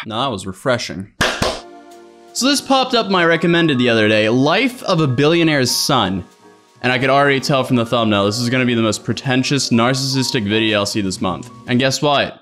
No, that was refreshing. So this popped up my recommended the other day, Life of a Billionaire's Son. And I could already tell from the thumbnail, this is gonna be the most pretentious, narcissistic video I'll see this month. And guess what?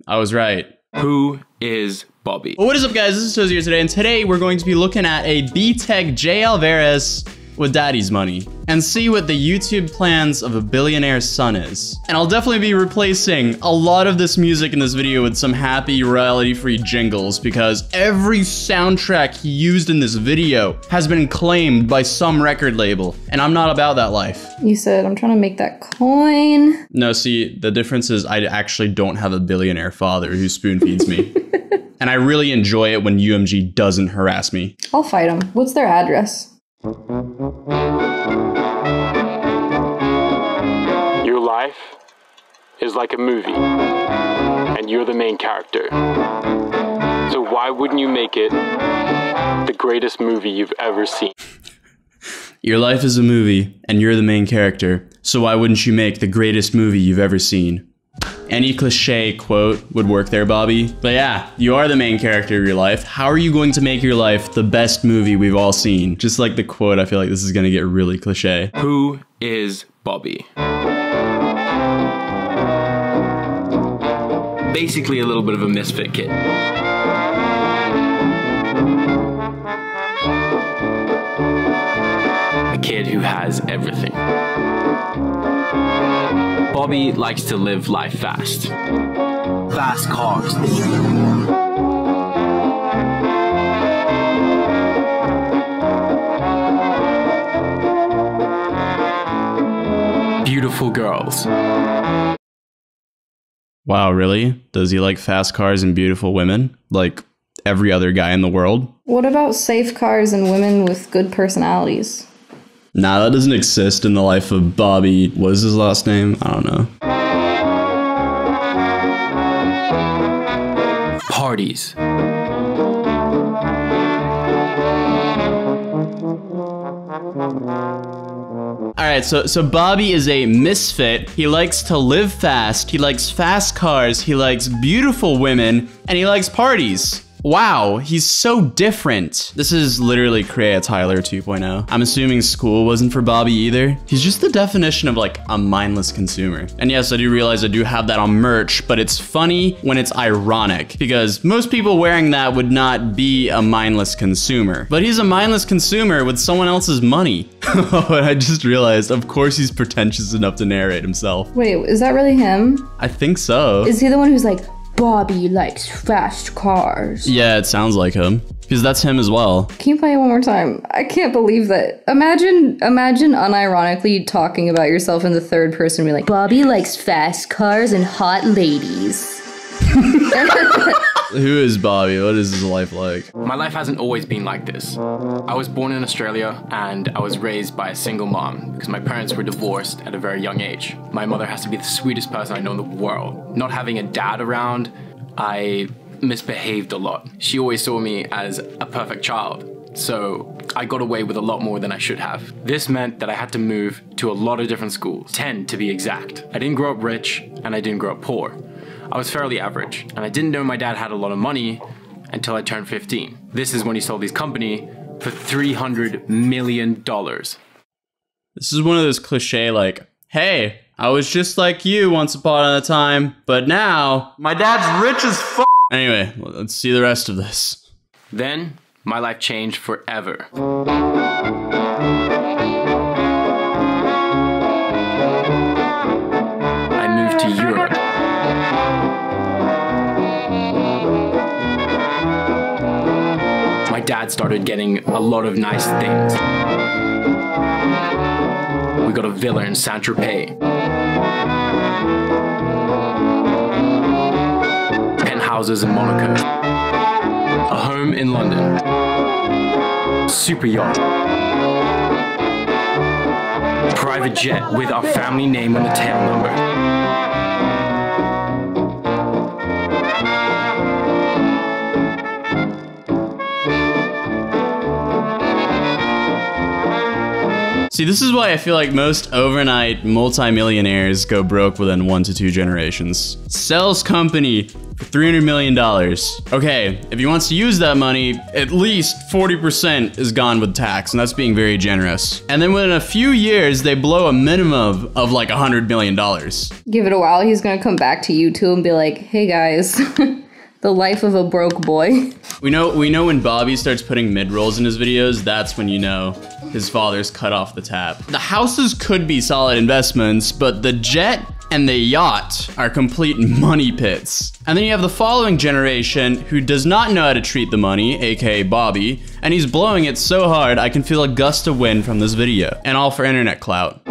I was right. Who is Bobby? Well, what is up, guys? This is Atozy here today, and today we're going to be looking at a B-Tech J. Alvarez with daddy's money and see what the YouTube plans of a billionaire's son is. And I'll definitely be replacing a lot of this music in this video with some happy royalty-free jingles because every soundtrack he used in this video has been claimed by some record label, and I'm not about that life. You said, I'm trying to make that coin. No, see, the difference is I actually don't have a billionaire father who spoon feeds me. And I really enjoy it when UMG doesn't harass me. I'll fight him. What's their address? Your life is like a movie, and you're the main character. So why wouldn't you make it the greatest movie you've ever seen? Your life is a movie, and you're the main character. So why wouldn't you make the greatest movie you've ever seen? Any cliche quote would work there, Bobby. But yeah, you are the main character of your life. How are you going to make your life the best movie we've all seen? Just like the quote, I feel like this is gonna get really cliche. Who is Bobby? Basically a little bit of a misfit kid. A kid who has everything. Bobby likes to live life fast. Fast cars. Beautiful girls. Wow, really? Does he like fast cars and beautiful women? Like every other guy in the world? What about safe cars and women with good personalities? Nah, that doesn't exist in the life of Bobby. What is his last name? I don't know. Parties. Alright, so Bobby is a misfit. He likes to live fast, he likes fast cars, he likes beautiful women, and he likes parties. Wow, he's so different. This is literally Create a Tyler 2.0. I'm assuming school wasn't for Bobby either. He's just the definition of like a mindless consumer. And yes, I do realize I do have that on merch, but it's funny when it's ironic because most people wearing that would not be a mindless consumer. But he's a mindless consumer with someone else's money. I just realized, of course he's pretentious enough to narrate himself. Wait, is that really him? I think so. Is he the one who's like, Bobby likes fast cars? Yeah, it sounds like him. Because that's him as well. Can you play it one more time? I can't believe that. Imagine unironically talking about yourself in the third person, be like, Bobby likes fast cars and hot ladies. Who is Bobby? What is his life like? My life hasn't always been like this. I was born in Australia and I was raised by a single mom because my parents were divorced at a very young age. My mother has to be the sweetest person I know in the world. Not having a dad around, I misbehaved a lot. She always saw me as a perfect child, so I got away with a lot more than I should have. This meant that I had to move to a lot of different schools, 10 to be exact. I didn't grow up rich and I didn't grow up poor. I was fairly average, and I didn't know my dad had a lot of money until I turned 15. This is when he sold his company for $300 million. This is one of those cliche like, hey, I was just like you once upon a time, but now my dad's rich as f***. Anyway, let's see the rest of this. Then, my life changed forever. I moved to Europe. My dad started getting a lot of nice things. We got a villa in Saint-Tropez. Penthouses in Monaco. A home in London. Super yacht. Private jet with our family name on the tail number. See, this is why I feel like most overnight multimillionaires go broke within 1 to 2 generations. Sells company, for $300 million. Okay, if he wants to use that money, at least 40% is gone with tax, and that's being very generous. And then within a few years, they blow a minimum of like $100 million. Give it a while, he's gonna come back to YouTube and be like, hey guys, the life of a broke boy. We know when Bobby starts putting mid-rolls in his videos, that's when you know his father's cut off the tap. The houses could be solid investments, but the jet and the yacht are complete money pits. And then you have the following generation who does not know how to treat the money, aka Bobby, and he's blowing it so hard I can feel a gust of wind from this video. And all for internet clout.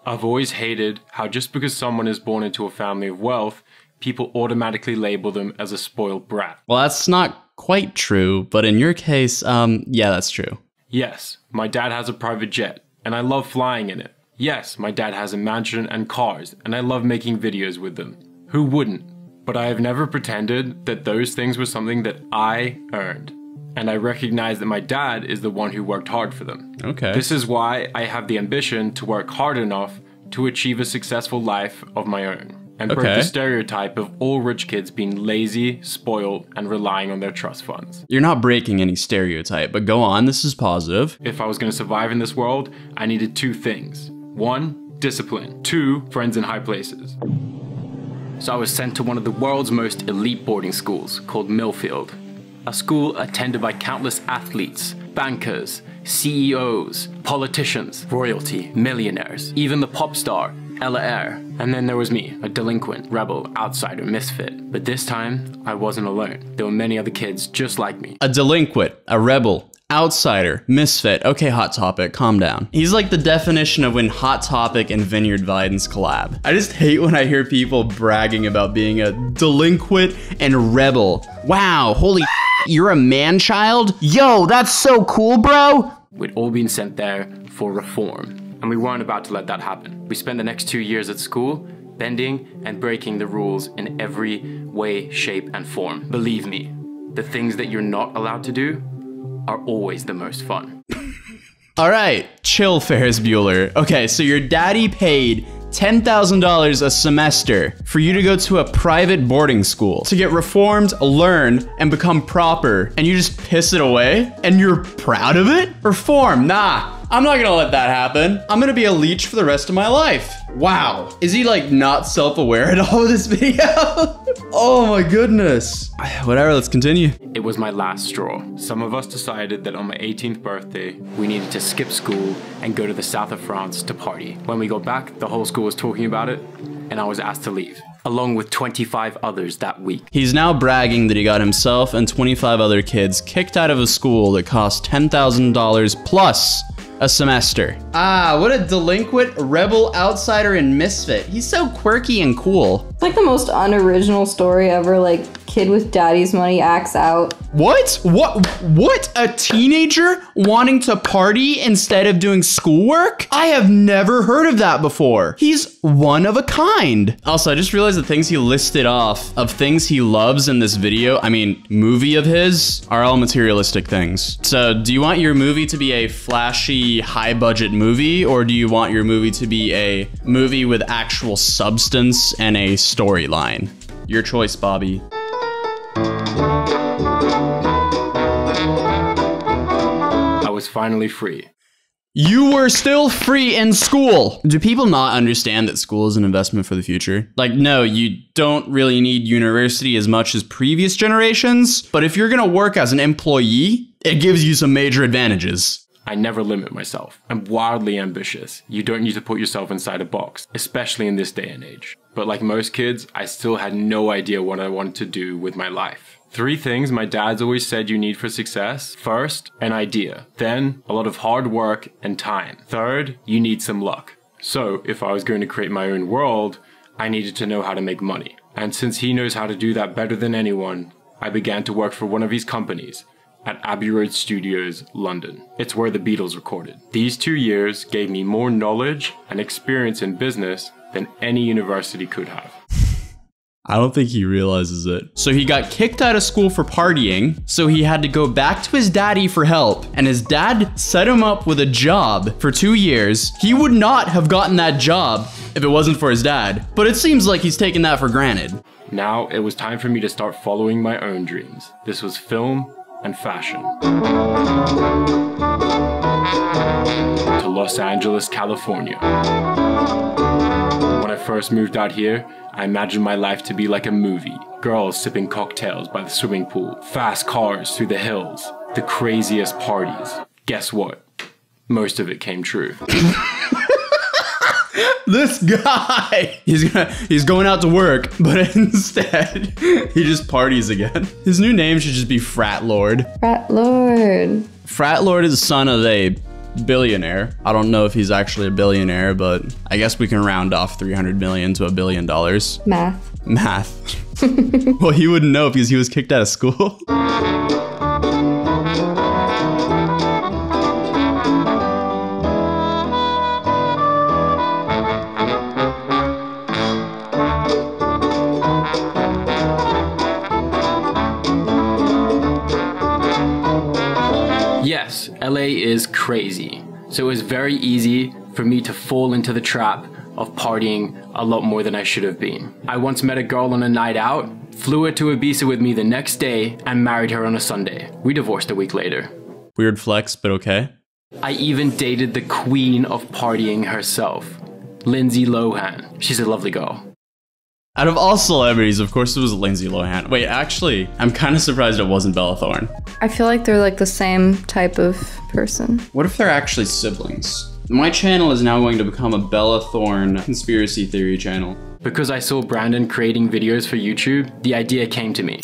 I've always hated how just because someone is born into a family of wealth, people automatically label them as a spoiled brat. Well, that's not quite true, but in your case, yeah, that's true. Yes, my dad has a private jet, and I love flying in it. Yes, my dad has a mansion and cars, and I love making videos with them. Who wouldn't? But I have never pretended that those things were something that I earned. And I recognize that my dad is the one who worked hard for them. Okay. This is why I have the ambition to work hard enough to achieve a successful life of my own. And break the stereotype of all rich kids being lazy, spoiled, and relying on their trust funds. You're not breaking any stereotype, but go on, this is positive. If I was going to survive in this world, I needed two things. 1, discipline. 2, friends in high places. So I was sent to one of the world's most elite boarding schools called Millfield. A school attended by countless athletes, bankers, CEOs, politicians, royalty, millionaires, even the pop star, Ella Eyre. And then there was me, a delinquent, rebel, outsider, misfit. But this time, I wasn't alone. There were many other kids just like me. A delinquent, a rebel, outsider, misfit. Okay, Hot Topic, calm down. He's like the definition of when Hot Topic and Vineyard Vines collab. I just hate when I hear people bragging about being a delinquent and rebel. Wow, holy you're a man-child? Yo, that's so cool, bro! We'd all been sent there for reform. And we weren't about to let that happen. We spent the next 2 years at school, bending and breaking the rules in every way, shape, and form. Believe me, the things that you're not allowed to do are always the most fun. All right, chill, Ferris Bueller. Okay, so your daddy paid $10,000 a semester for you to go to a private boarding school to get reformed, learn, and become proper, and you just piss it away? And you're proud of it? Reform, nah. I'm not gonna let that happen. I'm gonna be a leech for the rest of my life. Wow. Is he like not self-aware at all with this video? Oh my goodness. Whatever, let's continue. It was my last straw. Some of us decided that on my 18th birthday, we needed to skip school and go to the south of France to party. When we got back, the whole school was talking about it, and I was asked to leave, along with 25 others that week. He's now bragging that he got himself and 25 other kids kicked out of a school that cost $10,000 plus a semester. Ah, what a delinquent, rebel, outsider, and misfit. He's so quirky and cool. It's like the most unoriginal story ever, like kid with daddy's money acts out. What? What? A teenager wanting to party instead of doing schoolwork? I have never heard of that before. He's one of a kind. Also, I just realized the things he listed off of things he loves in this video, I mean, movie of his, are all materialistic things. So, do you want your movie to be a flashy, high-budget movie, or do you want your movie to be a movie with actual substance and a storyline? Your choice, Bobby. I was finally free. You were still free in school. Do people not understand that school is an investment for the future? Like, no, you don't really need university as much as previous generations, but if you're gonna work as an employee, it gives you some major advantages. I never limit myself. I'm wildly ambitious. You don't need to put yourself inside a box, especially in this day and age. But like most kids, I still had no idea what I wanted to do with my life. 3 things my dad's always said you need for success. First, an idea. Then, a lot of hard work and time. Third, you need some luck. So, if I was going to create my own world, I needed to know how to make money. And since he knows how to do that better than anyone, I began to work for one of his companies at Abbey Road Studios, London. It's where the Beatles recorded. These 2 years gave me more knowledge and experience in business than any university could have. I don't think he realizes it. So he got kicked out of school for partying, so he had to go back to his daddy for help, and his dad set him up with a job for 2 years. He would not have gotten that job if it wasn't for his dad, but it seems like he's taken that for granted. Now it was time for me to start following my own dreams. This was film and fashion. To Los Angeles, California. When I first moved out here, I imagined my life to be like a movie. Girls sipping cocktails by the swimming pool, fast cars through the hills, the craziest parties. Guess what? Most of it came true. This guy, he's going out to work, but instead he just parties again. His new name should just be Frat Lord. Frat Lord. Frat Lord is the son of a billionaire. I don't know if he's actually a billionaire, but I guess we can round off 300 million to $1 billion. Math. Well, he wouldn't know because he was kicked out of school. Yes, LA is crazy. So it was very easy for me to fall into the trap of partying a lot more than I should have been. I once met a girl on a night out, flew her to Ibiza with me the next day, and married her on a Sunday. We divorced a week later. Weird flex, but okay. I even dated the queen of partying herself, Lindsay Lohan. She's a lovely girl. Out of all celebrities, of course it was Lindsay Lohan. Wait, actually, I'm kind of surprised it wasn't Bella Thorne. I feel like they're like the same type of person. What if they're actually siblings? My channel is now going to become a Bella Thorne conspiracy theory channel. Because I saw Brandon creating videos for YouTube, the idea came to me.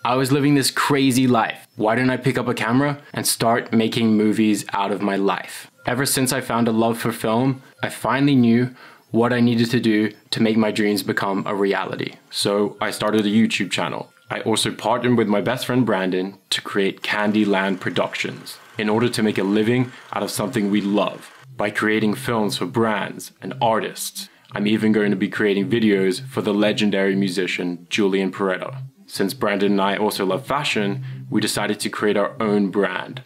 I was living this crazy life. Why didn't I pick up a camera and start making movies out of my life? Ever since I found a love for film, I finally knew what I needed to do to make my dreams become a reality. So I started a YouTube channel. I also partnered with my best friend Brandon to create Candyland Productions in order to make a living out of something we love by creating films for brands and artists. I'm even going to be creating videos for the legendary musician Julian Peretta. Since Brandon and I also love fashion, we decided to create our own brand.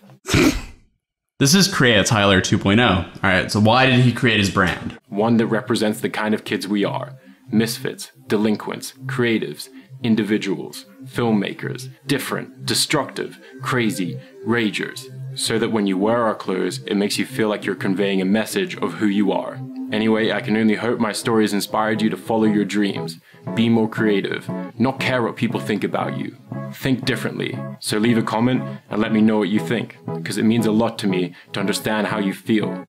This is Create Tyler 2.0. All right, so why did he create his brand? One that represents the kind of kids we are. Misfits, delinquents, creatives, individuals, filmmakers, different, destructive, crazy, ragers. So that when you wear our clothes, it makes you feel like you're conveying a message of who you are. Anyway, I can only hope my story has inspired you to follow your dreams. Be more creative. Not care what people think about you. Think differently. So leave a comment and let me know what you think, because it means a lot to me to understand how you feel.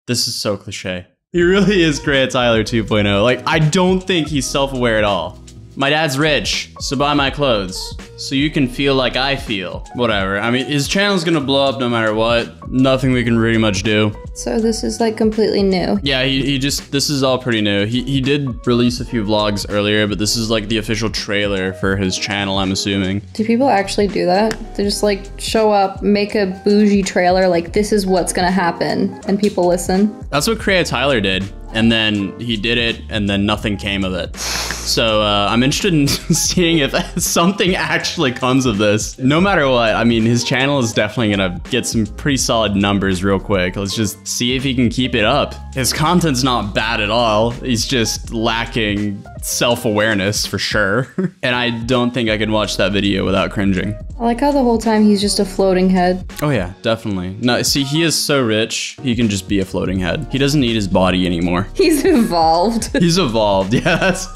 This is so cliche. He really is Create Tyler 2.0. Like, I don't think he's self-aware at all. My dad's rich, so buy my clothes. So you can feel like I feel. Whatever. I mean, his channel's gonna blow up no matter what. Nothing we can really much do. So this is like completely new. Yeah, this is all pretty new. He did release a few vlogs earlier, but this is like the official trailer for his channel, I'm assuming. Do people actually do that? They just like show up, make a bougie trailer, like this is what's gonna happen, and people listen? That's what Create Tyler did. And then he did it, and then nothing came of it. So I'm interested in seeing if something actually comes of this. No matter what, I mean, his channel is definitely gonna get some pretty solid numbers real quick. Let's just see if he can keep it up. His content's not bad at all. He's just lacking self-awareness for sure. And I don't think I can watch that video without cringing. I like how the whole time he's just a floating head. Oh yeah, definitely. No, see, he is so rich, he can just be a floating head. He doesn't need his body anymore. He's evolved. He's evolved, yes.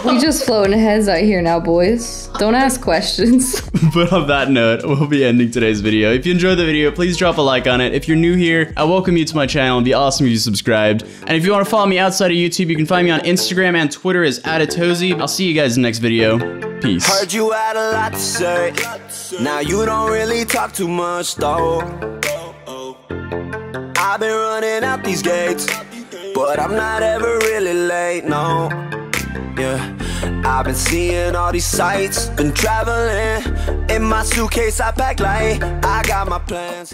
We just floating heads out here now, boys. Don't ask questions. But on that note, we'll be ending today's video. If you enjoyed the video, please drop a like on it. If you're new here, I welcome you to my channel. It'd be awesome if you subscribed. And if you want to follow me outside of YouTube, you can find me on Instagram and Twitter as Atozy. I'll see you guys in the next video. Peace. Heard you had a lot to say. Now you don't really talk too much though. I've been running out these gates, but I'm not ever really late, no. Yeah, I've been seeing all these sights, been traveling. In my suitcase I pack light, I got my plans.